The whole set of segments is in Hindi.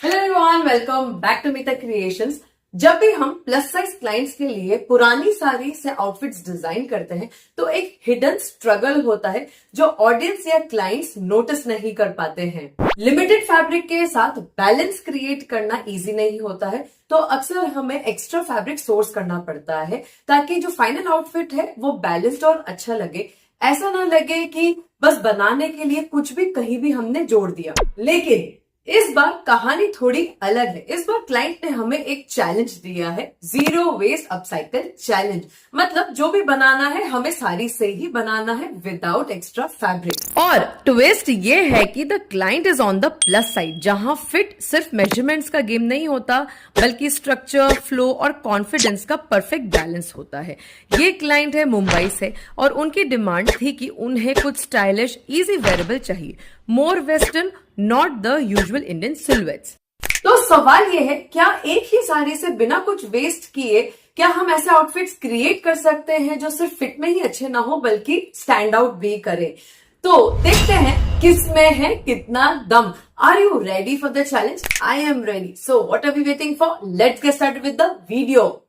Hello everyone, welcome back to Meeta Creations. जब भी हम प्लस साइज क्लाइंट्स के लिए पुरानी साड़ी से आउटफिट्स डिजाइन करते हैं तो एक हिडन स्ट्रगल होता है जो ऑडियंस या क्लाइंट्स नोटिस नहीं कर पाते हैं। लिमिटेड फैब्रिक के साथ बैलेंस क्रिएट करना इजी नहीं होता है, तो अक्सर हमें एक्स्ट्रा फैब्रिक सोर्स करना पड़ता है ताकि जो फाइनल आउटफिट है वो बैलेंस्ड और अच्छा लगे। ऐसा ना लगे कि बस बनाने के लिए कुछ भी कहीं भी हमने जोड़ दिया। लेकिन इस बार कहानी थोड़ी अलग है। इस बार क्लाइंट ने हमें एक चैलेंज दिया है, जीरो वेस्ट अपसाइकल चैलेंज। मतलब जो भी बनाना है हमें साड़ी से ही बनाना है विदाउट एक्स्ट्रा फैब्रिक। और ट्विस्ट ये है कि the client is on the plus side, जहां फिट सिर्फ मेजरमेंट्स का गेम नहीं होता बल्कि स्ट्रक्चर, फ्लो और कॉन्फिडेंस का परफेक्ट बैलेंस होता है। ये क्लाइंट है मुंबई से और उनकी डिमांड थी कि उन्हें कुछ स्टाइलिश इजी वेरेबल चाहिए, more western, not the usual Indian silhouettes. तो सवाल ये है, क्या एक ही साड़ी से बिना कुछ वेस्ट किए क्या हम ऐसे आउटफिट्स क्रिएट कर सकते हैं जो सिर्फ फिट में ही अच्छे ना हो बल्कि स्टैंड आउट भी करे? तो देखते हैं किसमें है कितना दम। Are you ready for the challenge? I am ready. So what are we waiting for? Let's get started with the video.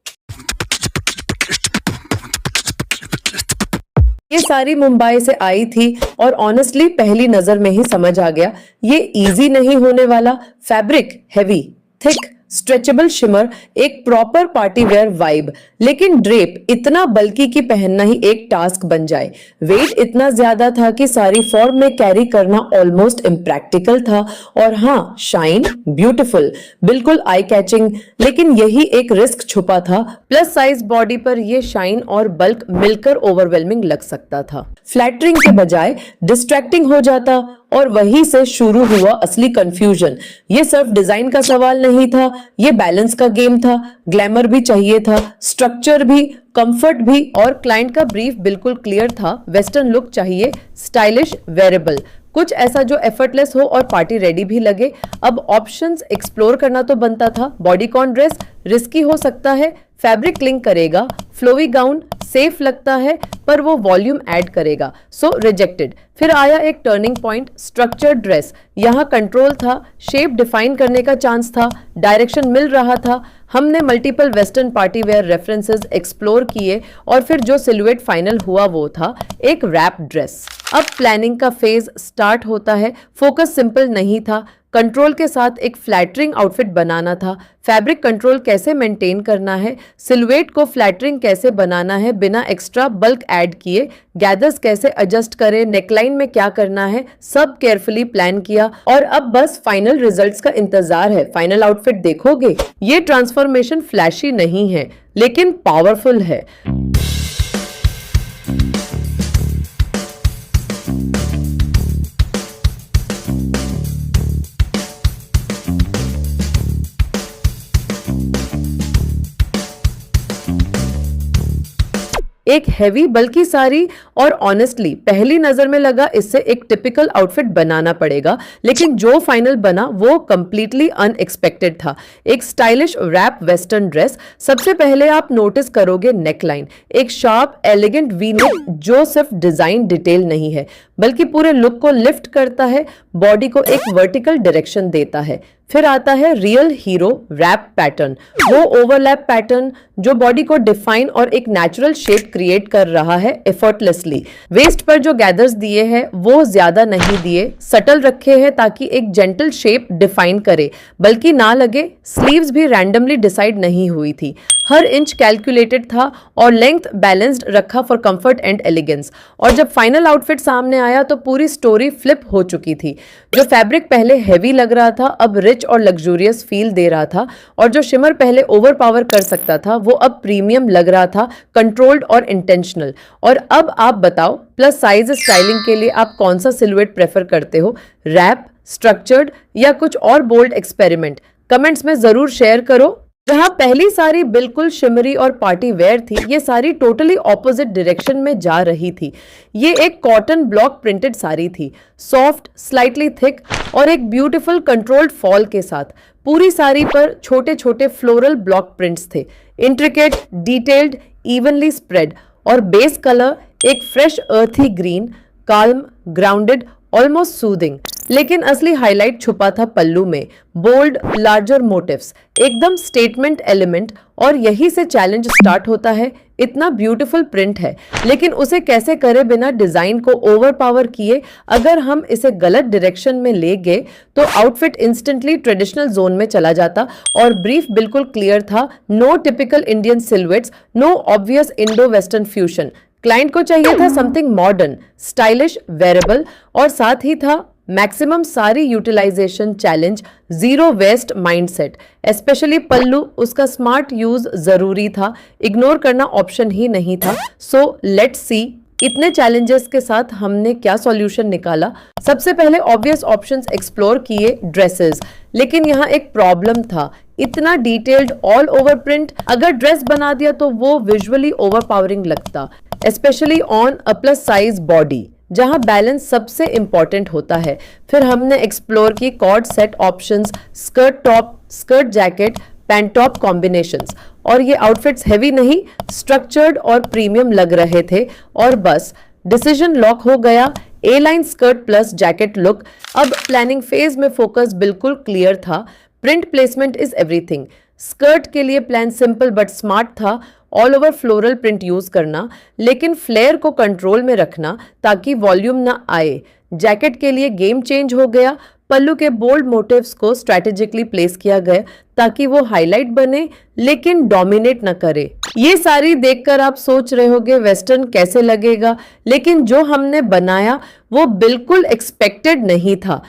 ये सारी मुंबई से आई थी और ऑनेस्टली पहली नजर में ही समझ आ गया ये इजी नहीं होने वाला। Fabric heavy, thick, stretchable shimmer, एक प्रॉपर पार्टी वेयर वाइब, लेकिन ड्रेप इतना बल्कि कि पहनना ही एक टास्क बन जाए। वेट इतना ज्यादा था कि सारी फॉर्म में कैरी करना ऑलमोस्ट इम्प्रैक्टिकल था। और हाँ, शाइन ब्यूटीफुल, बिल्कुल आई कैचिंग, लेकिन यही एक रिस्क छुपा था। प्लस साइज बॉडी पर ये शाइन और बल्क मिलकर ओवरवेलमिंग लग सकता था। फ्लैटरिंग के बजाय डिस्ट्रैक्टिंग हो जाता और वहीं से शुरू हुआ असली कंफ्यूजन। ये सिर्फ डिजाइन का सवाल नहीं था, ये बैलेंस का गेम था। ग्लैमर भी चाहिए था, स्ट्रक्चर भी, कंफर्ट भी, और क्लाइंट का ब्रीफ बिल्कुल क्लियर था। वेस्टर्न लुक चाहिए, स्टाइलिश, वेरेबल, कुछ ऐसा जो एफर्टलेस हो और पार्टी रेडी भी लगे। अब ऑप्शंस एक्सप्लोर करना तो बनता था। बॉडीकॉन ड्रेस रिस्की हो सकता है, फैब्रिक क्लिंग करेगा। फ्लोवी गाउन सेफ लगता है पर वो वॉल्यूम ऐड करेगा, सो रिजेक्टेड। फिर आया एक टर्निंग पॉइंट, स्ट्रक्चर्ड ड्रेस। यहाँ कंट्रोल था, शेप डिफाइन करने का चांस था, डायरेक्शन मिल रहा था। हमने multiple western party wear references explore किए और फिर जो सिलुएट फाइनल हुआ वो था एक रैप ड्रेस। अब प्लानिंग का फेज स्टार्ट होता है। फोकस सिंपल नहीं था, कंट्रोल के साथ एक फ्लैटरिंग आउटफिट बनाना था। फैब्रिक कंट्रोल कैसे मेंटेन करना है, सिलुएट को फ्लैटरिंग कैसे बनाना है बिना एक्स्ट्रा बल्क ऐड किए, गैदर्स कैसे एडजस्ट करें, नेकलाइन में क्या करना है, सब केयरफुली प्लान किया। और अब बस फाइनल रिजल्ट्स का इंतजार है। फाइनल आउटफिट देखोगे? ये ट्रांसफॉर्मेशन फ्लैशी नहीं है लेकिन पावरफुल है। एक हैवी बल्कि साड़ी, और ऑनेस्टली पहली नजर में लगा इससे एक टिपिकल आउटफिट बनाना पड़ेगा, लेकिन जो फाइनल बना वो कंप्लीटली अनएक्सपेक्टेड था। एक स्टाइलिश रैप वेस्टर्न ड्रेस। सबसे पहले आप नोटिस करोगे नेकलाइन, एक शार्प एलिगेंट वी नेक जो सिर्फ डिजाइन डिटेल नहीं है बल्कि पूरे लुक को लिफ्ट करता है, बॉडी को एक वर्टिकल डायरेक्शन देता है। फिर आता है रियल हीरो रैप पैटर्न, वो ओवरलैप पैटर्न जो बॉडी को डिफाइन और एक नेचुरल शेप क्रिएट कर रहा है एफर्टलेसली। वेस्ट पर जो गैदर्स दिए हैं वो ज्यादा नहीं दिए, सटल रखे हैं ताकि एक जेंटल शेप डिफाइन करे बल्कि ना लगे। स्लीव्स भी रैंडमली डिसाइड नहीं हुई थी, हर इंच कैलकुलेटेड था और लेंथ बैलेंस्ड रखा फॉर कंफर्ट एंड एलिगेंस। और जब फाइनल आउटफिट सामने आया तो पूरी स्टोरी फ्लिप हो चुकी थी। जो फैब्रिक पहले हैवी लग रहा था अब रिच और लग्जूरियस फील दे रहा था, और जो शिमर पहले ओवरपावर कर सकता था वो अब प्रीमियम लग रहा था, कंट्रोल्ड और इंटेंशनल। और अब आप बताओ, प्लस साइज स्टाइलिंग के लिए आप कौन सा सिलुएट प्रेफर करते हो? रैप, स्ट्रक्चर्ड या कुछ और बोल्ड एक्सपेरिमेंट? कमेंट्स में जरूर शेयर करो। जहां पहली सारी बिल्कुल शिमरी और पार्टी वेयर थी, ये सारी टोटली ऑपोजिट डायरेक्शन में जा रही थी। ये एक कॉटन ब्लॉक प्रिंटेड साड़ी थी, सॉफ्ट, स्लाइटली थिक और एक ब्यूटीफुल कंट्रोल्ड फॉल के साथ। पूरी साड़ी पर छोटे छोटे फ्लोरल ब्लॉक प्रिंट्स थे, इंट्रिकेट, डिटेल्ड, इवनली स्प्रेड। और बेस कलर एक फ्रेश अर्थी green, calm, grounded, almost soothing. लेकिन असली हाईलाइट छुपा था पल्लू में, बोल्ड लार्जर मोटिव्स, एकदम स्टेटमेंट एलिमेंट। और यही से चैलेंज स्टार्ट होता है। इतना ब्यूटीफुल प्रिंट है, लेकिन उसे कैसे करे बिना डिजाइन को ओवर पावर किए। अगर हम इसे गलत डायरेक्शन में ले गए तो आउटफिट इंस्टेंटली ट्रेडिशनल जोन में चला जाता। और ब्रीफ बिल्कुल क्लियर था, no typical Indian silhouettes, no obvious Indo western fusion. Client को चाहिए था समथिंग मॉडर्न, स्टाइलिश, वेरेबल, और साथ ही था maximum sari utilization challenge, zero waste mindset. Especially pallu, उसका स्मार्ट यूज जरूरी था, इग्नोर करना ऑप्शन ही नहीं था। सो लेट्स सी इतने चैलेंजेस के साथ हमने क्या सॉल्यूशन निकाला। सबसे पहले ऑब्वियस ऑप्शंस एक्सप्लोर किए, ड्रेसेस। लेकिन यहाँ एक प्रॉब्लम था, इतना डिटेल्ड ऑल ओवर प्रिंट, अगर ड्रेस बना दिया तो वो विजुअली ओवरपावरिंग लगता, specially on a plus size body जहां बैलेंस सबसे इंपॉर्टेंट होता है। फिर हमने एक्सप्लोर की co-ord set options, skirt top, skirt jacket, pant top combinations. और ये आउटफिट्स हैवी नहीं, स्ट्रक्चर्ड और प्रीमियम लग रहे थे। और बस डिसीजन लॉक हो गया, A line skirt plus jacket look. अब प्लानिंग फेज में फोकस बिल्कुल क्लियर था, print placement is everything. Skirt के लिए प्लान सिंपल बट स्मार्ट था, all over floral print use करना, लेकिन फ्लेयर को कंट्रोल में रखना ताकि वॉल्यूम ना आए। जैकेट के लिए गेम चेंज हो गया, पल्लू के बोल्ड मोटिव्स को स्ट्रैटेजिकली प्लेस किया गया ताकि वो हाईलाइट बने लेकिन डोमिनेट न करे। ये सारी देखकर आप सोच रहे होगे वेस्टर्न कैसे लगेगा, लेकिन जो हमने बनाया वो बिल्कुल एक्सपेक्टेड नहीं था।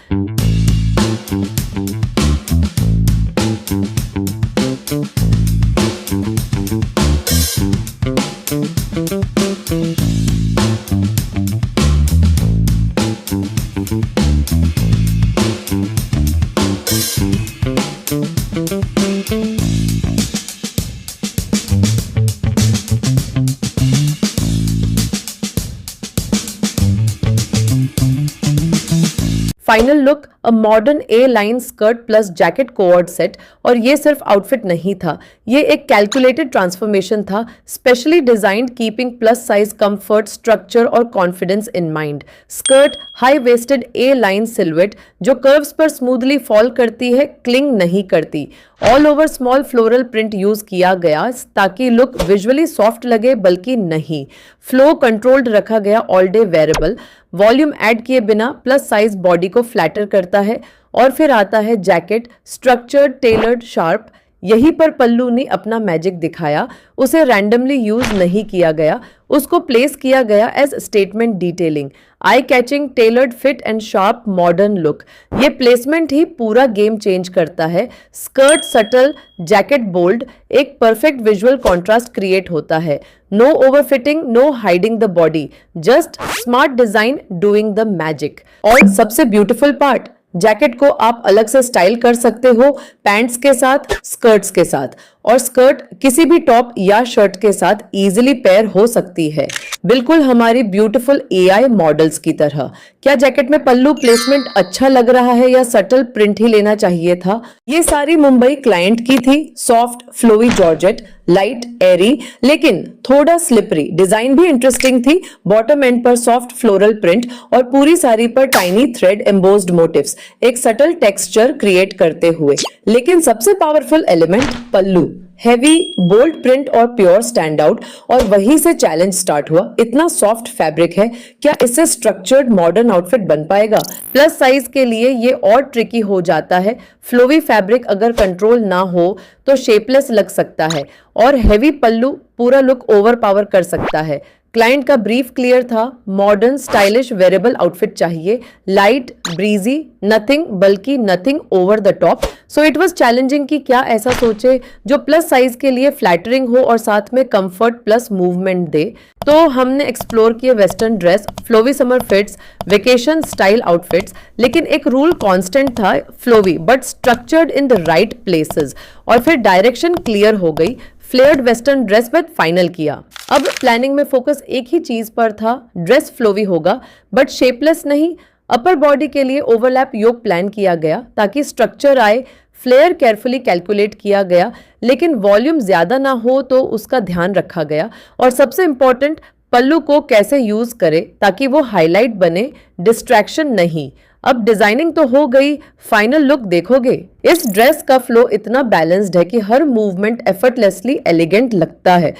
Final look, a modern A line skirt plus jacket coord set. और ये सिर्फ आउटफिट नहीं था, ये एक कैलकुलेटेड ट्रांसफॉर्मेशन था, especially designed keeping plus size comfort, structure और confidence in mind. Skirt high waisted A line silhouette जो कर्व्स पर स्मूथली फॉल करती है, क्लिंग नहीं करती। All over small floral print use किया गया ताकि लुक विजुअली सॉफ्ट लगे, बल्कि नहीं। फ्लो कंट्रोल्ड रखा गया, all day wearable. Volume add किए बिना प्लस साइज बॉडी को फ्लैटर करता है। और फिर आता है जैकेट, स्ट्रक्चर्ड, टेलर्ड, शार्प। यहीं पर पल्लू ने अपना मैजिक दिखाया, उसे रैंडमली यूज नहीं किया गया, उसको प्लेस किया गया as statement detailing, eye catching, tailored fit and sharp modern look. ये प्लेसमेंट ही पूरा गेम चेंज करता है। स्कर्ट सटल, जैकेट बोल्ड, एक परफेक्ट विजुअल कॉन्ट्रास्ट क्रिएट होता है। No overfitting, no hiding the body, just smart design doing the magic. और सबसे ब्यूटीफुल पार्ट, जैकेट को आप अलग से स्टाइल कर सकते हो, पैंट्स के साथ, स्कर्ट्स के साथ, और स्कर्ट किसी भी टॉप या शर्ट के साथ इजीली पेयर हो सकती है, बिल्कुल हमारी ब्यूटीफुल एआई मॉडल्स की तरह। क्या जैकेट में पल्लू प्लेसमेंट अच्छा लग रहा है या सटल प्रिंट ही लेना चाहिए था? ये सारी मुंबई क्लाइंट की थी। सॉफ्ट फ्लोवी जॉर्जेट, लाइट एरी लेकिन थोड़ा स्लिपरी, डिजाइन भी इंटरेस्टिंग थी। बॉटम एंड पर सॉफ्ट फ्लोरल प्रिंट और पूरी साड़ी पर टाइनी थ्रेड एम्बोस्ड मोटिव्स, एक सटल टेक्सचर क्रिएट करते हुए। लेकिन सबसे पावरफुल एलिमेंट पल्लू, हैवी बोल्ड प्रिंट और प्योर स्टैंड आउट। और वहीं से चैलेंज स्टार्ट हुआ, इतना सॉफ्ट फैब्रिक है, क्या इससे स्ट्रक्चर्ड मॉडर्न आउटफिट बन पाएगा? प्लस साइज के लिए ये और ट्रिकी हो जाता है। फ्लोवी फैब्रिक अगर कंट्रोल ना हो तो शेपलेस लग सकता है, और हैवी पल्लू पूरा लुक ओवर पावर कर सकता है। क्लाइंट का ब्रीफ क्लियर था, मॉडर्न स्टाइलिश वेरेबल आउटफिट चाहिए, लाइट ब्रीजी, नथिंग बल्कि nothing over the top. So it was challenging कि क्या ऐसा सोचे जो प्लस साइज के लिए फ्लैटरिंग हो और साथ में कंफर्ट प्लस मूवमेंट दे। तो हमने एक्सप्लोर किए western dress, flowy summer fits, vacation style outfits, लेकिन एक रूल कांस्टेंट था, flowy but structured in the right places. और फिर डायरेक्शन क्लियर हो गई, फ्लेयर्ड वेस्टर्न ड्रेस पर फाइनल किया। अब प्लानिंग में फोकस एक ही चीज पर था, ड्रेस फ्लोवी होगा बट शेपलेस नहीं। अपर बॉडी के लिए ओवरलैप योक प्लान किया गया ताकि स्ट्रक्चर आए, फ्लेयर केयरफुली कैलकुलेट किया गया, लेकिन वॉल्यूम ज्यादा ना हो तो उसका ध्यान रखा गया। और सबसे इंपॉर्टेंट, पल्लू को कैसे यूज करे ताकि वो हाईलाइट बने, डिस्ट्रैक्शन नहीं। अब डिजाइनिंग तो हो गई, फाइनल लुक देखोगे। इस ड्रेस का फ्लो इतना बैलेंस्ड है कि हर मूवमेंट एफर्टलेसली एलिगेंट लगता है।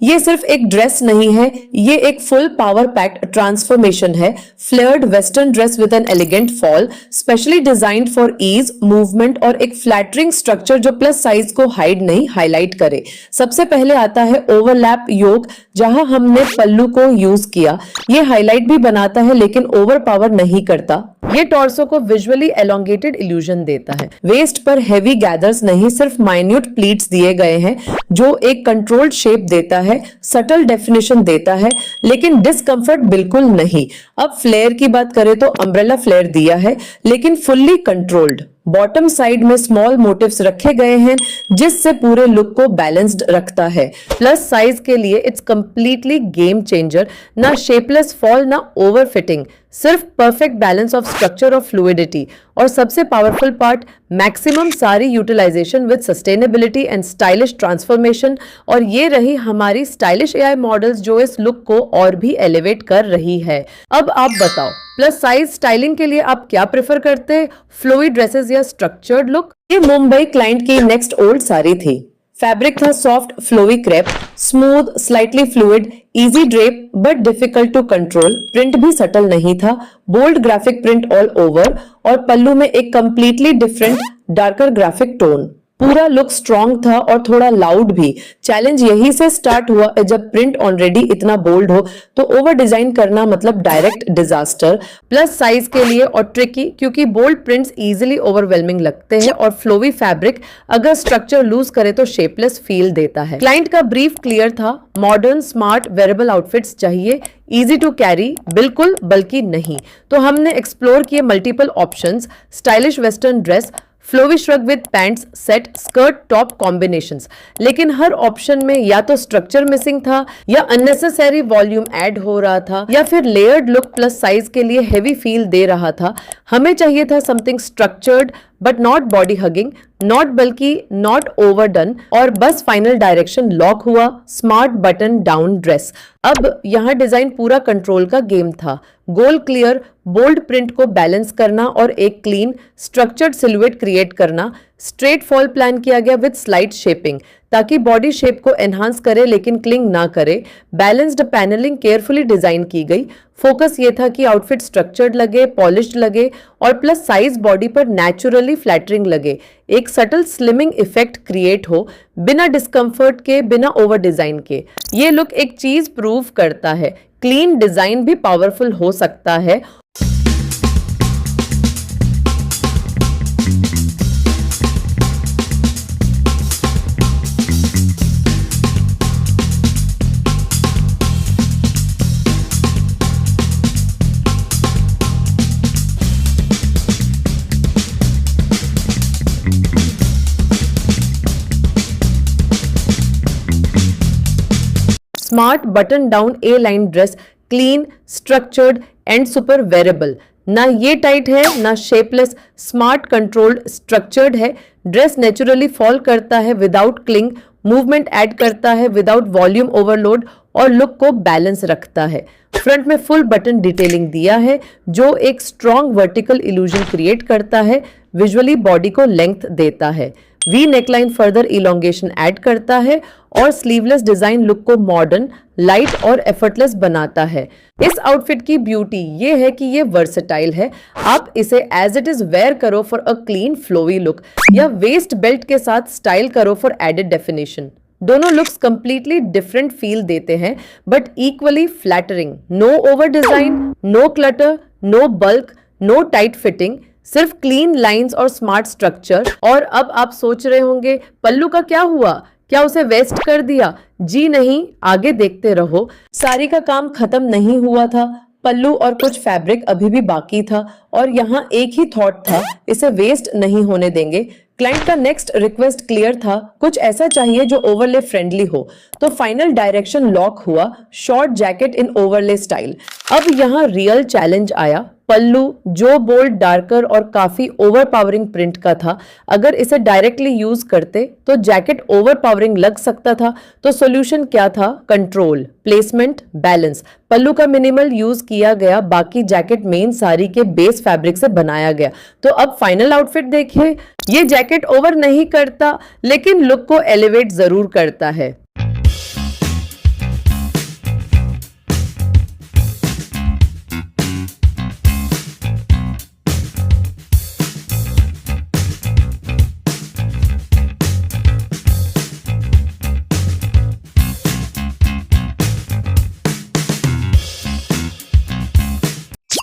ये सिर्फ एक ड्रेस नहीं है, ये एक फुल पावर पैक्ड ट्रांसफॉर्मेशन है। Flared western dress with an elegant fall, specially designed for ease movement और एक फ्लैटरिंग स्ट्रक्चर जो प्लस साइज को हाइड नहीं हाईलाइट करे। सबसे पहले आता है ओवरलैप योक, जहां हमने पल्लू को यूज किया। ये हाईलाइट भी बनाता है लेकिन ओवर पावर नहीं करता। ये टॉर्सो को विजुअली एलोंगेटेड इल्यूजन देता है। वेस्ट पर हेवी गैदर्स नहीं, सिर्फ माइन्यूट प्लीट्स दिए गए हैं जो एक कंट्रोल्ड शेप देता है, सटल डेफिनेशन देता है, लेकिन डिस्कंफर्ट बिल्कुल नहीं। अब फ्लेयर की बात करें तो अम्ब्रेला फ्लेयर दिया है लेकिन फुल्ली कंट्रोल्ड। बॉटम साइड में स्मॉल मोटिव्स रखे गए हैं जिससे पूरे लुक को बैलेंस्ड रखता है। प्लस साइज के लिए इट्स कंप्लीटली गेम चेंजर। ना शेपलेस फॉल ना ओवर फिटिंग, सिर्फ परफेक्ट बैलेंस ऑफ स्ट्रक्चर और फ्लूइडिटी। और सबसे powerful part, maximum sari utilization with sustainability and stylish transformation. और ये रही हमारी स्टाइलिश एआई मॉडल्स जो इस लुक को और भी एलिवेट कर रही है। अब आप बताओ, प्लस साइज स्टाइलिंग के लिए आप क्या प्रेफर करते हैं, फ्लोई ड्रेसेस या स्ट्रक्चर्ड लुक? ये मुंबई क्लाइंट की नेक्स्ट ओल्ड साड़ी थी। फैब्रिक था soft flowy crepe, smooth slightly fluid, easy drape but difficult to control. Print भी सटल नहीं था, bold graphic print all over और पल्लू में एक completely different darker graphic tone. पूरा लुक स्ट्रॉन्ग था और थोड़ा लाउड भी। चैलेंज यही से स्टार्ट हुआ, जब प्रिंट ऑलरेडी इतना बोल्ड हो तो ओवर डिजाइन करना मतलब डायरेक्ट डिजास्टर। प्लस साइज के लिए और ट्रिकी, क्योंकि बोल्ड प्रिंट्स इजीली ओवरवेलमिंग लगते हैं और फ्लोवी फैब्रिक अगर स्ट्रक्चर लूज करे तो शेपलेस फील देता है। क्लाइंट का ब्रीफ क्लियर था, मॉडर्न स्मार्ट वेरेबल आउटफिट्स चाहिए, इजी टू कैरी, बिल्कुल बल्कि नहीं। तो हमने एक्सप्लोर किए multiple options, stylish western dress, flowy shrug with pants, set, skirt, top combinations. लेकिन हर ऑप्शन में या तो स्ट्रक्चर मिसिंग था, या अननेसेसरी वॉल्यूम ऐड हो रहा था, या फिर लेयर्ड लुक प्लस साइज के लिए हेवी फील दे रहा था। हमें चाहिए था something structured but not body hugging, not बल्कि नॉट ओवरडन। और बस फाइनल डायरेक्शन लॉक हुआ, स्मार्ट बटन डाउन ड्रेस। अब यहाँ डिजाइन पूरा कंट्रोल का गेम था। गोल क्लियर, बोल्ड प्रिंट को बैलेंस करना और एक क्लीन स्ट्रक्चर्ड सिलुएट क्रिएट करना। स्ट्रेट फॉल प्लान किया गया विद स्लाइट शेपिंग ताकि बॉडी शेप को एनहांस करे लेकिन क्लिंग ना करे। बैलेंस्ड पैनलिंग केयरफुली डिजाइन की गई। फोकस ये था कि आउटफिट स्ट्रक्चर्ड लगे, पॉलिश्ड लगे और प्लस साइज बॉडी पर नेचुरली फ्लैटरिंग लगे। एक सटल स्लिमिंग इफेक्ट क्रिएट हो बिना डिस्कंफर्ट के, बिना ओवर डिजाइन के। ये लुक एक चीज प्रूव करता है, क्लीन डिजाइन भी पावरफुल हो सकता है। Smart button down A line dress, clean, structured and super wearable. ना ये टाइट है ना शेपलेस, स्मार्ट कंट्रोल्ड स्ट्रक्चर्ड है। ड्रेस नेचुरली फॉल करता है विदाउट क्लिंग, मूवमेंट ऐड करता है विदाउट वॉल्यूम ओवरलोड और लुक को बैलेंस रखता है। फ्रंट में फुल बटन डिटेलिंग दिया है जो एक स्ट्रॉन्ग वर्टिकल इल्यूजन क्रिएट करता है, विजुअली बॉडी को लेंथ देता है। We neckline further elongation add करता है और स्लीवलेस डिजाइन लुक को मॉडर्न, लाइट और एफर्टलेस बनाता है। इस आउटफिट की ब्यूटी ये है कि ये वर्सेटाइल है। आप इसे एज इट इज वेयर करो for a clean flowy look, या वेस्ट बेल्ट के साथ स्टाइल करो फॉर एडेड डेफिनेशन। दोनों लुक्स कंप्लीटली डिफरेंट फील देते हैं but equally flattering. No over design, no clutter, no bulk, no tight fitting, सिर्फ क्लीन लाइंस और स्मार्ट स्ट्रक्चर। और अब आप सोच रहे होंगे पल्लू का क्या हुआ, क्या उसे वेस्ट कर दिया? जी नहीं, आगे देखते रहो। साड़ी का काम खत्म नहीं हुआ था। पल्लू और कुछ फैब्रिक अभी भी बाकी था और यहाँ एक ही थॉट था, इसे वेस्ट नहीं होने देंगे। क्लाइंट का नेक्स्ट रिक्वेस्ट क्लियर था, कुछ ऐसा चाहिए जो ओवरले फ्रेंडली हो। तो फाइनल डायरेक्शन लॉक हुआ, शॉर्ट जैकेट इन ओवरले स्टाइल। अब यहाँ रियल चैलेंज आया। पल्लू जो बोल्ड, डार्कर और काफी ओवरपावरिंग प्रिंट का था, अगर इसे डायरेक्टली यूज करते तो जैकेट ओवरपावरिंग लग सकता था। तो सॉल्यूशन क्या था? Control, placement, balance. पल्लू का मिनिमल यूज किया गया, बाकी जैकेट मेन साड़ी के बेस फैब्रिक से बनाया गया। तो अब फाइनल आउटफिट देखिए। ये जैकेट ओवर नहीं करता, लेकिन लुक को एलिवेट जरूर करता है।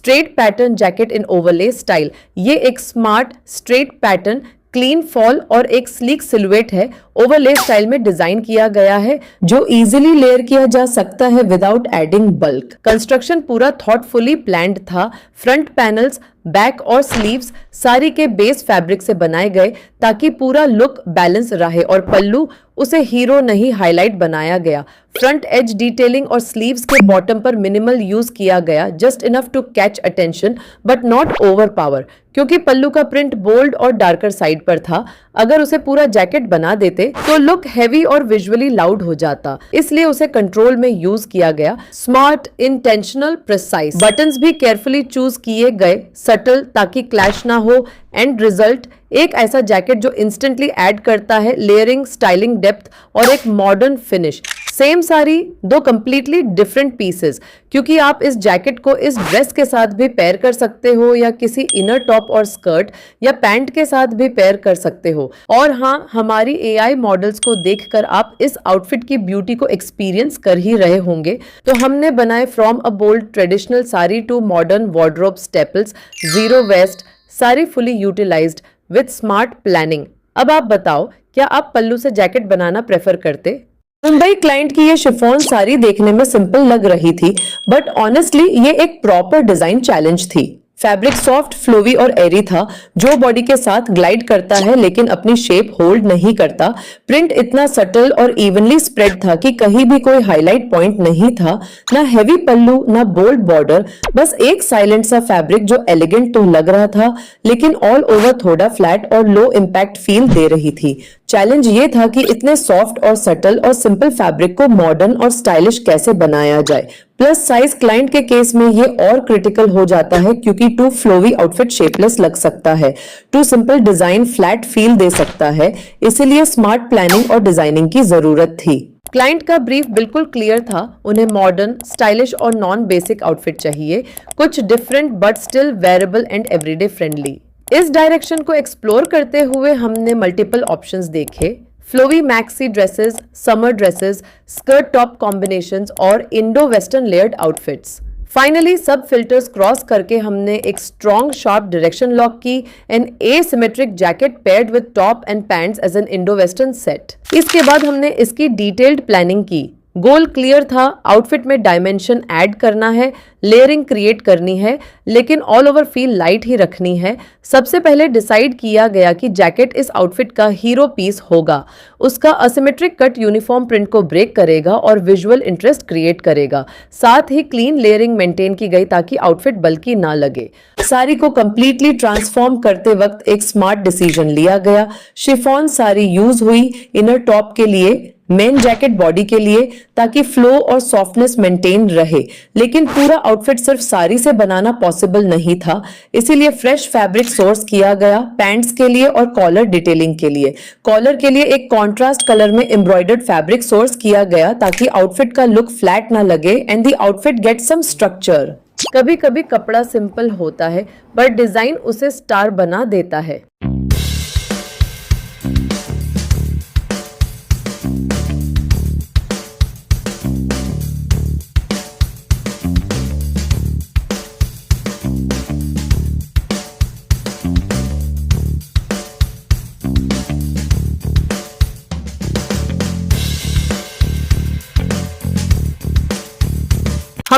स्ट्रेट पैटर्न जैकेट इन ओवरले स्टाइल। ये एक smart straight pattern, clean fall और एक स्लीक सिलुएट है। ओवरले स्टाइल में डिजाइन किया गया है जो इजीली लेयर किया जा सकता है विदाउट एडिंग बल्क। कंस्ट्रक्शन पूरा थॉटफुली प्लान्ड था। फ्रंट पैनल्स, बैक और स्लीव्स साड़ी के बेस फैब्रिक से बनाए गए ताकि पूरा लुक बैलेंस रहे और पल्लू उसे हीरो नहीं हाईलाइट बनाया गया। फ्रंट एज डिटेलिंग और स्लीव्स के बॉटम पर मिनिमल यूज किया गया, just enough to catch attention but not over power. क्योंकि पल्लू का प्रिंट बोल्ड और डार्कर साइड पर था, अगर उसे पूरा जैकेट बना देते तो लुक हैवी और विजुअली लाउड हो जाता, इसलिए उसे कंट्रोल में यूज किया गया। Smart, intentional, precise. बटन्स भी केयरफुली चूज किए गए, सटल ताकि क्लैश ना हो। एंड रिजल्ट एक ऐसा जैकेट जो इंस्टेंटली ऐड करता है लेयरिंग, स्टाइलिंग, डेप्थ और एक मॉडर्न फिनिश। सेम साड़ी, दो कंप्लीटली डिफरेंट पीसेस। क्योंकि आप इस जैकेट को इस ड्रेस के साथ भी पेयर कर सकते हो या किसी इनर टॉप और स्कर्ट या पैंट के साथ भी पेयर कर सकते हो। और हाँ, हमारी एआई मॉडल्स को देखकर आप इस आउटफिट की ब्यूटी को एक्सपीरियंस कर ही रहे होंगे। तो हमने बनाए from a bold traditional sari to modern wardrobe staples, zero waste sari, fully utilized with smart planning. अब आप बताओ, क्या आप पल्लू से जैकेट बनाना प्रेफर करते? मुंबई क्लाइंट की ये शिफॉन साड़ी देखने में सिंपल लग रही थी, बट ऑनेस्टली ये एक प्रॉपर डिजाइन चैलेंज थी। फैब्रिक सॉफ्ट, फ्लोवी और एरी था, जो बॉडी के साथ ग्लाइड करता है लेकिन अपनी शेप होल्ड नहीं करता। प्रिंट इतना सटल और इवनली स्प्रेड था कि कहीं भी कोई हाईलाइट पॉइंट नहीं था। ना हैवी पल्लू, ना बोल्ड बॉर्डर, बस एक साइलेंट सा फैब्रिक जो एलिगेंट तो लग रहा था लेकिन ऑल ओवर थोड़ा फ्लैट और लो इम्पैक्ट फील दे रही थी। चैलेंज ये था कि इतने सॉफ्ट और सटल और सिंपल फैब्रिक को मॉडर्न और स्टाइलिश कैसे बनाया जाए। प्लस साइज क्लाइंट के केस में ये और क्रिटिकल हो जाता है क्योंकि टू फ्लोवी आउटफिट शेपलेस लग सकता है, too simple design flat feel दे सकता है। इसीलिए स्मार्ट प्लानिंग और डिजाइनिंग की जरूरत थी। क्लाइंट का ब्रीफ बिल्कुल क्लियर था, उन्हें मॉडर्न, स्टाइलिश और नॉन बेसिक आउटफिट चाहिए, कुछ different but still wearable and everyday friendly. इस डायरेक्शन को एक्सप्लोर करते हुए हमने मल्टीपल ऑप्शंस देखे। Flowy maxi dresses, summer dresses, skirt top combinations और indo western layered outfits. Finally सब फिल्टर्स क्रॉस करके हमने एक स्ट्रॉन्ग शार्प डायरेक्शन लॉक की, an asymmetric jacket paired with top and pants as an indo western set. इसके बाद हमने इसकी डिटेल्ड प्लानिंग की। गोल क्लियर था, आउटफिट में डायमेंशन ऐड करना है, लेयरिंग क्रिएट करनी है, लेकिन ऑल ओवर फील लाइट ही रखनी है। सबसे पहले डिसाइड किया गया कि जैकेट इस आउटफिट का हीरो पीस होगा। उसका असिमेट्रिक कट यूनिफॉर्म प्रिंट को ब्रेक करेगा और विजुअल इंटरेस्ट क्रिएट करेगा। साथ ही क्लीन लेयरिंग मेंटेन की गई ताकि आउटफिट बल्कि ना लगे। साड़ी को कंप्लीटली ट्रांसफॉर्म करते वक्त एक स्मार्ट डिसीजन लिया गया। शिफॉन साड़ी यूज हुई इनर टॉप के लिए, मेन जैकेट बॉडी के लिए, ताकि फ्लो और सॉफ्टनेस मेंटेन रहे। लेकिन पूरा आउटफिट सिर्फ साड़ी से बनाना पॉसिबल नहीं था, इसीलिए फ्रेश फैब्रिक सोर्स किया गया पैंट्स के लिए और कॉलर डिटेलिंग के लिए। कॉलर के लिए एक कॉन्ट्रास्ट कलर में एम्ब्रॉयडर्ड फैब्रिक सोर्स किया गया ताकि आउटफिट का लुक फ्लैट ना लगे and the outfit get some structure. कभी कभी कपड़ा सिंपल होता है बट डिजाइन उसे स्टार बना देता है।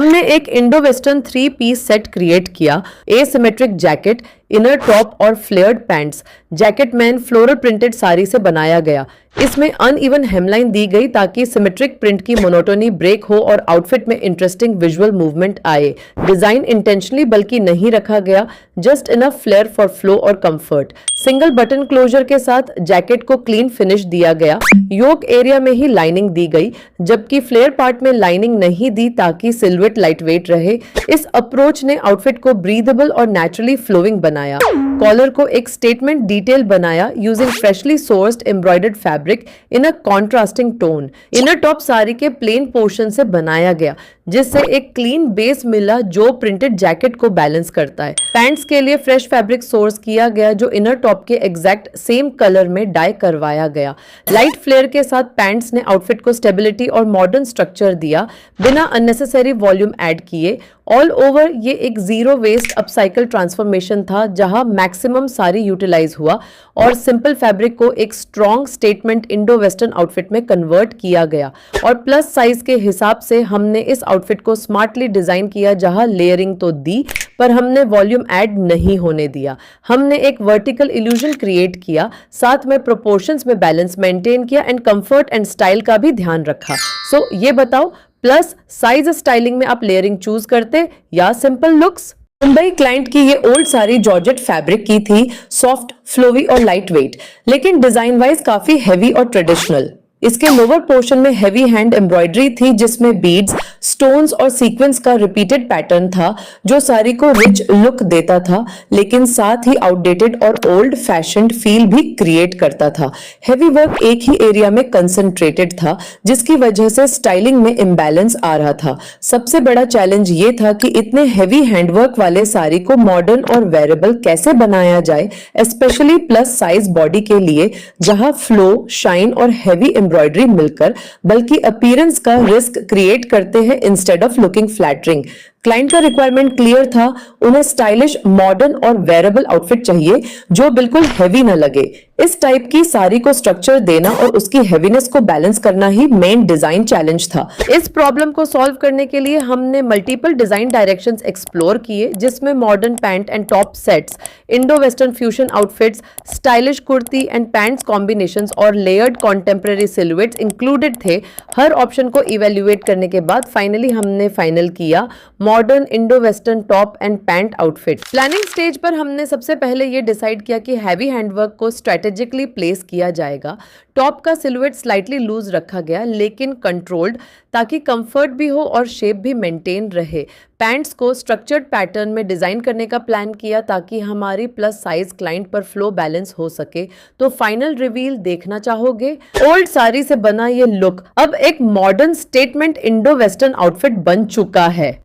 हमने एक Indo western 3 piece set create किया। एसिमेट्रिक जैकेट, इनर टॉप और फ्लेयर्ड पैंट्स जैकेट मैन फ्लोरल प्रिंटेड साड़ी से बनाया गया। इसमें अनइवन हेमलाइन दी गई ताकि सिमेट्रिक प्रिंट की मोनोटोनी ब्रेक हो और आउटफिट में इंटरेस्टिंग विजुअल मूवमेंट आए। डिजाइन इंटेंशनली बल्कि नहीं रखा गया, just enough flare for flow और कंफर्ट। सिंगल बटन क्लोजर के साथ जैकेट को क्लीन फिनिश दिया गया। योक एरिया में ही लाइनिंग दी गई, जबकि फ्लेयर पार्ट में लाइनिंग नहीं दी ताकि सिलवेट लाइटवेट रहे। इस अप्रोच ने आउटफिट को ब्रीदेबल और नेचुरली फ्लोइंग बनाया। कॉलर को एक स्टेटमेंट डिटेल बनाया using freshly sourced embroidered fabric इन अ contrasting tone. Inner top sari के प्लेन पोर्शन से बनाया गया, जिससे एक क्लीन बेस मिला जो प्रिंटेड जैकेट को बैलेंस करता है। पैंट्स के लिए फ्रेश फैब्रिक सोर्स किया गया जो इनर टॉप के एग्जैक्ट सेम कलर में डाई करवाया गया। लाइट फ्लेयर के साथ पैंट्स ने आउटफिट को स्टेबिलिटी और मॉडर्न स्ट्रक्चर दिया बिना अननेसेसरी वॉल्यूम ऐड किए। ऑल ओवर ये एक जीरो वेस्ट अपसाइकल ट्रांसफॉर्मेशन था जहां मैक्सिमम साड़ी यूटिलाइज हुआ और सिंपल फैब्रिक को एक strong statement Indo western outfit में कन्वर्ट किया गया। और प्लस साइज के हिसाब से हमने इस आउटफिट को स्मार्टली डिजाइन किया, जहां लेयरिंग तो दी पर हमने वॉल्यूम ऐड नहीं होने दिया। हमने एक वर्टिकल इल्यूजन क्रिएट किया, साथ में प्रोपोर्शंस में बैलेंस मेंटेन किया एंड कंफर्ट एंड स्टाइल का भी ध्यान रखा। सो ये बताओ, प्लस साइज स्टाइलिंग में आप लेयरिंग चूज करते या सिंपल लुक्स? मुंबई क्लाइंट की ये ओल्ड साड़ी जॉर्जेट फैब्रिक की थी, सॉफ्ट, फ्लोवी और लाइट वेट, लेकिन डिजाइन वाइज काफी हैवी और ट्रेडिशनल। इसके लोअर पोर्शन में हैवी हैंड एम्ब्रॉयडरी थी जिसमें बीड्स, स्टोन्स और सीक्वेंस का रिपीटेड पैटर्न था जो साड़ी को रिच लुक देता था, लेकिन साथ ही आउटडेटेड और ओल्ड फैशन्ड फील भी क्रिएट करता था। हैवी वर्क एक ही एरिया में कंसंट्रेटेड था, जिसकी वजह से स्टाइलिंग में इम्बैलेंस आ रहा था। सबसे बड़ा चैलेंज ये था कि इतने हैवी हैंडवर्क वाले साड़ी को मॉडर्न और वेरेबल कैसे बनाया जाए, स्पेशली प्लस साइज बॉडी के लिए, जहां फ्लो, शाइन और हैवी एम्ब्रॉयडरी मिलकर बल्कि अपीयरेंस का रिस्क क्रिएट करते हैं instead of looking flattering. Client का रिक्वायरमेंट क्लियर था, उन्हें स्टाइलिश, मॉडर्न और वेरेबल आउटफिट चाहिए जो बिल्कुल हैवी न लगे। इस टाइप की साड़ी को स्ट्रक्चर देना और उसकी हैवीनेस को बैलेंस करना ही मेन डिजाइन चैलेंज था। इस प्रॉब्लम को सॉल्व करने के लिए हमने मल्टीपल डिजाइन डायरेक्शंस एक्सप्लोर किए, जिसमें modern pant and top sets, Indo western fusion outfits, stylish kurti and pants combinations और लेयर्ड कॉन्टेम्पररी सिलुएट्स इंक्लूडेड थे। हर ऑप्शन को इवेल्युएट करने के बाद फाइनली हमने फाइनल किया modern Indo western top and pant outfit. Planning stage पर हमने सबसे पहले ये डिसाइड किया कि हैवी हैंडवर्क को स्ट्रेटेजिकली प्लेस किया जाएगा। टॉप का सिलुएट स्लाइटली लूज रखा गया लेकिन कंट्रोल्ड, ताकि कंफर्ट भी हो और शेप भी मेंटेन रहे। पैंट्स को स्ट्रक्चर्ड पैटर्न में डिजाइन करने का प्लान किया ताकि हमारी प्लस साइज क्लाइंट पर फ्लो बैलेंस हो सके। तो फाइनल रिवील देखना चाहोगे? ओल्ड साड़ी से बना ये लुक अब एक modern statement Indo western outfit बन चुका है।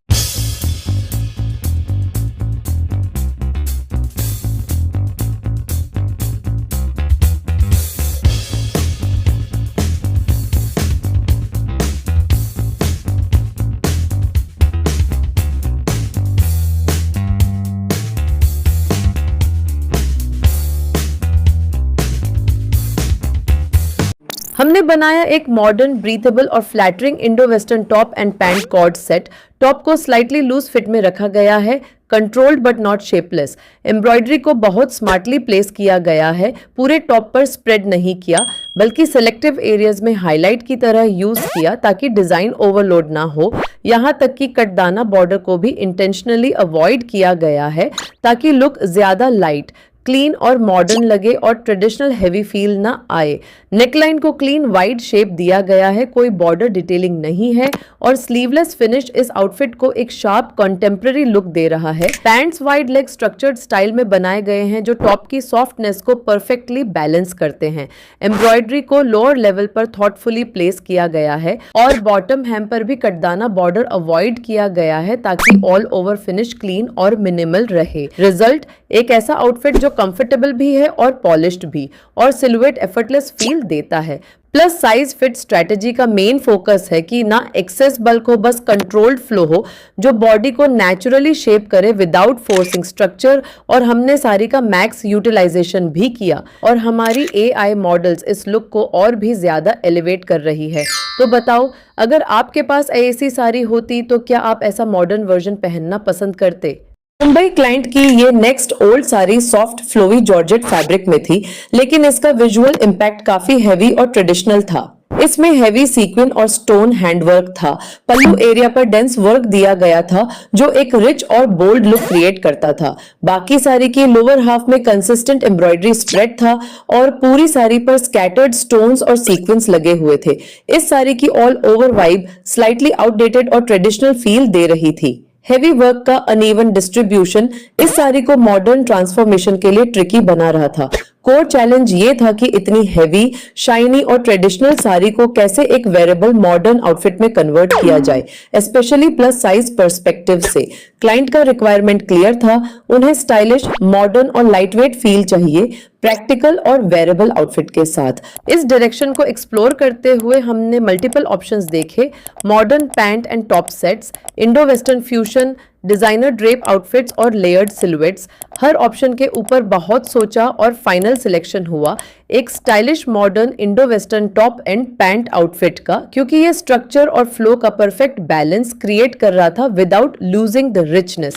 हमने बनाया एक मॉडर्न, ब्रीथेबल और flattering Indo western top and pant cord set. Top को स्लाइटली लूज फिट में रखा गया है, controlled but not shapeless. Embroidery को बहुत स्मार्टली प्लेस किया गया है, पूरे टॉप पर स्प्रेड नहीं किया बल्कि सिलेक्टिव एरियाज में हाईलाइट की तरह यूज किया ताकि डिजाइन ओवरलोड ना हो। यहाँ तक कि कटदाना बॉर्डर को भी इंटेंशनली अवॉइड किया गया है ताकि लुक ज्यादा लाइट, क्लीन और मॉडर्न लगे और ट्रेडिशनल हेवी फील ना आए। नेकलाइन को क्लीन वाइड शेप दिया गया है, कोई बॉर्डर डिटेलिंग नहीं है और स्लीवलेस फिनिश इस आउटफिट को एक शार्प कॉन्टेम्पररी लुक दे रहा है। Pants wide leg structured style में बनाए गए हैं जो टॉप की सॉफ्टनेस को परफेक्टली बैलेंस करते हैं। एम्ब्रॉयडरी को लोअर लेवल पर थॉटफुली प्लेस किया गया है और बॉटम हेम पर भी कटदाना बॉर्डर अवॉइड किया गया है ताकि ऑल ओवर फिनिश क्लीन और मिनिमल रहे। रिजल्ट एक ऐसा आउटफिट जो कंफर्टेबल भी है और पॉलिश्ड भी, और सिलुएट एफर्टलेस फील देता है। प्लस साइज फिट स्ट्रेटेजी का मेन फोकस है कि ना एक्सेस बल्क हो, बस कंट्रोल्ड फ्लो हो जो बॉडी को नेचुरली शेप करे विदाउट फोर्सिंग स्ट्रक्चर। और हमने साड़ी का मैक्स यूटिलाइजेशन भी किया और हमारी एआई मॉडल्स इस लुक को और भी ज्यादा एलिवेट कर रही है। तो बताओ, अगर आपके पास ऐसी साड़ी होती तो क्या आप ऐसा मॉडर्न वर्जन पहनना पसंद करते? मुंबई क्लाइंट की ये next old sari soft flowy georgette fabric में थी, लेकिन इसका विजुअल इम्पैक्ट काफी हैवी और ट्रेडिशनल था। इसमें हैवी सीक्वेंस और स्टोन हैंडवर्क था। पल्लू एरिया पर डेंस वर्क दिया गया था जो एक रिच और बोल्ड लुक क्रिएट करता था। बाकी साड़ी की लोअर हाफ में कंसिस्टेंट एम्ब्रॉयडरी स्प्रेड था और पूरी साड़ी पर स्कैटर्ड स्टोन्स और सीक्वेंस लगे हुए थे। इस साड़ी की all over vibe slightly outdated और ट्रेडिशनल फील दे रही थी। हेवी वर्क का अनइवन डिस्ट्रीब्यूशन इस साड़ी को मॉडर्न ट्रांसफॉर्मेशन के लिए ट्रिकी बना रहा था। कोर चैलेंज ये था कि इतनी हैवी, शाइनी और ट्रेडिशनल साड़ी को कैसे एक वेरेबल मॉडर्न आउटफिट में कन्वर्ट किया जाए, स्पेशली प्लस साइज पर्सपेक्टिव से। क्लाइंट का रिक्वायरमेंट क्लियर था, उन्हें स्टाइलिश, मॉडर्न और लाइटवेट फील चाहिए, प्रैक्टिकल और वेरेबल आउटफिट के साथ। इस डायरेक्शन को एक्सप्लोर करते हुए हमने मल्टीपल ऑप्शंस देखे: modern pant and top sets, Indo western fusion, designer drape outfits और लेयर्ड सिलुएट्स। हर ऑप्शन के ऊपर बहुत सोचा और फाइनल सिलेक्शन हुआ एक stylish modern Indo western top and pant outfit का, क्योंकि ये स्ट्रक्चर और फ्लो का परफेक्ट बैलेंस क्रिएट कर रहा था without losing the richness.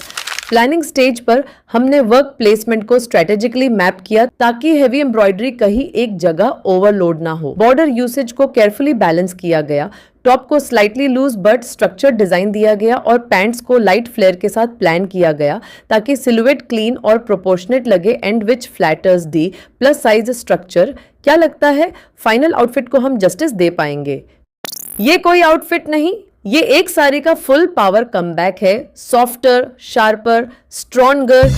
Planning stage पर हमने वर्क प्लेसमेंट को स्ट्रेटेजिकली मैप किया ताकि हेवी एम्ब्रॉयडरी कहीं एक जगह ओवरलोड ना हो। बॉर्डर यूसेज को केयरफुली बैलेंस किया गया। टॉप को slightly loose but structured design दिया गया और पैंट्स को लाइट फ्लेयर के साथ प्लान किया गया ताकि सिलुएट क्लीन और प्रोपोर्शनेट लगे and which flutters the plus size structure. क्या लगता है फाइनल आउटफिट को हम जस्टिस दे पाएंगे? ये कोई आउटफिट नहीं, ये एक साड़ी का फुल पावर कमबैक है। Softer, sharper, stronger.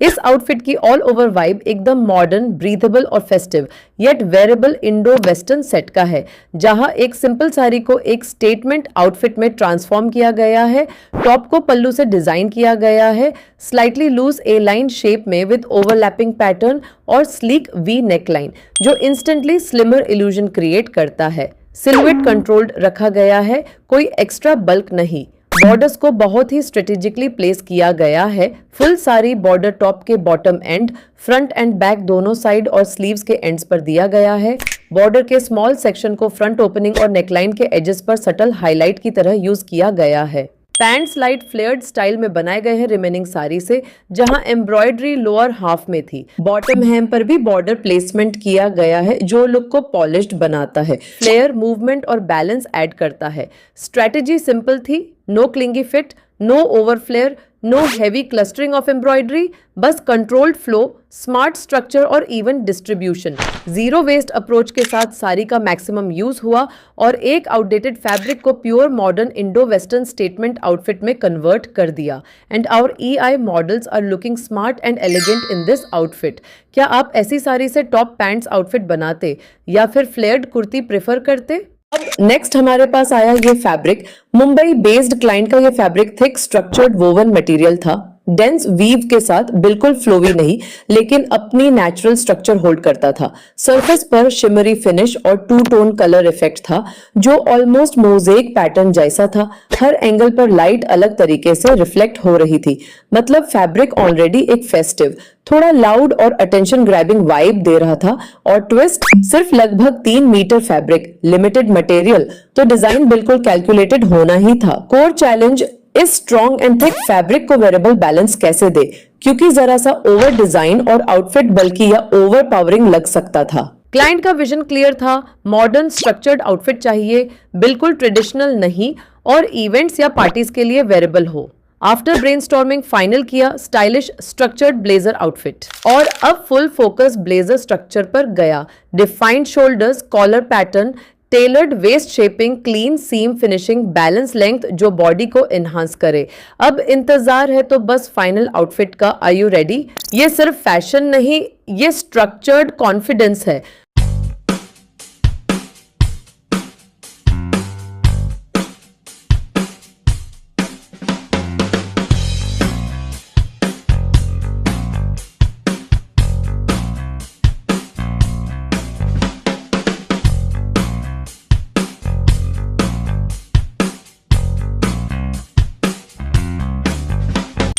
इस आउटफिट की ऑल ओवर वाइब एकदम मॉडर्न, ब्रीथेबल और festive yet wearable Indo western set का है, जहां एक सिंपल साड़ी को एक स्टेटमेंट आउटफिट में ट्रांसफॉर्म किया गया है। टॉप को पल्लू से डिजाइन किया गया है स्लाइटली लूज ए लाइन शेप में विद ओवरलैपिंग पैटर्न और स्लीक वी नेकलाइन जो इंस्टेंटली स्लिमर इल्यूजन क्रिएट करता है। सिलुएट कंट्रोल्ड रखा गया है, कोई एक्स्ट्रा बल्क नहीं। बॉर्डर्स को बहुत ही स्ट्रेटेजिकली प्लेस किया गया है। फुल सारी बॉर्डर टॉप के bottom and, front end back दोनों साइड और स्लीव्स के एंड्स पर दिया गया है। बॉर्डर के स्मॉल सेक्शन को फ्रंट ओपनिंग और नेकलाइन के एजेस पर सटल हाईलाइट की तरह यूज किया गया है। पैंट्स लाइट फ्लेयर्ड स्टाइल में बनाए गए हैं रिमेनिंग साड़ी से, जहां एम्ब्रॉयडरी लोअर हाफ में थी। बॉटम हेम पर भी बॉर्डर प्लेसमेंट किया गया है जो लुक को पॉलिश्ड बनाता है, फ्लेयर, मूवमेंट और बैलेंस ऐड करता है। स्ट्रेटेजी सिंपल थी, no clingy fit, no over flare, no heavy clustering of embroidery, बस कंट्रोल्ड फ्लो, स्मार्ट स्ट्रक्चर और even distribution. Zero waste approach के साथ साड़ी का मैक्सिमम यूज हुआ और एक आउटडेटेड फैब्रिक को pure modern Indo western statement outfit में कन्वर्ट कर दिया। And our EI models are looking smart and elegant in this outfit. क्या आप ऐसी साड़ी से टॉप पैंट्स आउटफिट बनाते या फिर फ्लेयर्ड कुर्ती प्रेफर करते? अब नेक्स्ट हमारे पास आया ये फैब्रिक। मुंबई बेस्ड क्लाइंट का ये fabric thick structured woven material था, डेंस वीव के साथ, बिल्कुल फ्लोवी नहीं लेकिन अपनी नेचुरल स्ट्रक्चर होल्ड करता था। सरफेस पर शिमरी फिनिश और टू टोन कलर इफेक्ट था जो ऑलमोस्ट मोजेक पैटर्न जैसा था। हर एंगल पर लाइट अलग तरीके से रिफ्लेक्ट हो रही थी। मतलब फैब्रिक ऑलरेडी एक फेस्टिव, थोड़ा लाउड और अटेंशन ग्रैबिंग वाइब दे रहा था। और ट्विस्ट, सिर्फ लगभग 3 मीटर फैब्रिक, लिमिटेड मटेरियल, तो डिजाइन बिल्कुल कैलकुलेटेड होना ही था। कोर चैलेंज इस स्ट्रॉन्ग एंड थिक फैब्रिक को वेरेबल बैलेंस कैसे दे, क्योंकि जरा सा ओवर डिजाइन और आउटफिट बल्कि या ओवर पावरिंग लग सकता था। क्लाइंट का विजन क्लियर था, मॉडर्न स्ट्रक्चर्ड आउटफिट चाहिए, बिल्कुल ट्रेडिशनल नहीं और इवेंट्स या पार्टीज के लिए वेरेबल हो। आफ्टर ब्रेनस्टॉर्मिंग फाइनल किया स्टाइलिश स्ट्रक्चर्ड ब्लेजर आउटफिट। और अब फुल फोकस ब्लेजर स्ट्रक्चर पर गया। Defined shoulders, collar pattern, tailored waist shaping, clean seam finishing, balance length जो बॉडी को एनहांस करे। अब इंतजार है तो बस फाइनल आउटफिट का। Are you ready? ये सिर्फ फैशन नहीं, ये स्ट्रक्चर्ड कॉन्फिडेंस है।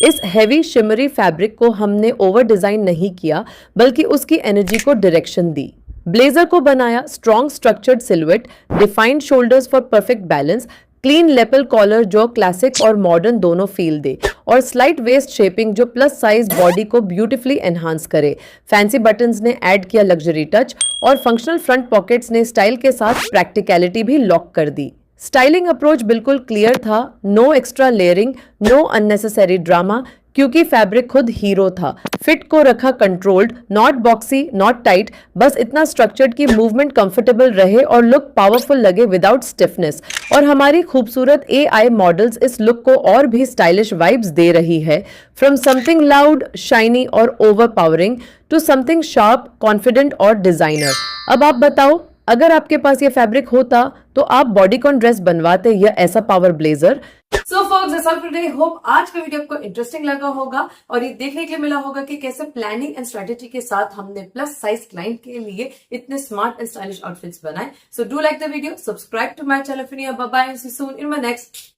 इस हेवी शिमरी फैब्रिक को हमने ओवर डिजाइन नहीं किया, बल्कि उसकी एनर्जी को डायरेक्शन दी। ब्लेजर को बनाया strong structured silhouette, defined shoulders for perfect balance, clean lapel collar जो क्लासिक और मॉडर्न दोनों फील दे, और स्लाइट वेस्ट शेपिंग जो प्लस साइज बॉडी को ब्यूटीफुली एनहांस करे। फैंसी बटन्स ने ऐड किया लग्जरी टच, और फंक्शनल फ्रंट पॉकेट्स ने स्टाइल के साथ प्रैक्टिकलिटी भी लॉक कर दी। स्टाइलिंग अप्रोच बिल्कुल क्लियर था, no extra layering, no unnecessary drama, क्योंकि फैब्रिक खुद हीरो था। फिट को रखा controlled, not boxy not tight, बस इतना स्ट्रक्चर्ड कि मूवमेंट कंफर्टेबल रहे और लुक पावरफुल लगे विदाउट स्टिफनेस। और हमारी खूबसूरत AI मॉडल्स इस लुक को और भी स्टाइलिश वाइब्स दे रही है, फ्रॉम समथिंग लाउड, शाइनी और overpowering to something sharp, confident और डिजाइनर। अब आप बताओ, अगर आपके पास ये फैब्रिक होता तो आप बॉडीकॉन ड्रेस बनवाते या ऐसा power blazer? So folks that's all for today. Hope आज का वीडियो आपको इंटरेस्टिंग लगा होगा और ये देखने के लिए मिला होगा कि कैसे प्लानिंग एंड स्ट्रेटेजी के साथ हमने प्लस साइज क्लाइंट के लिए इतने स्मार्ट एंड स्टाइलिश आउटफिट्स बनाए। So do like the video, subscribe to my channel for bye bye, see soon in my next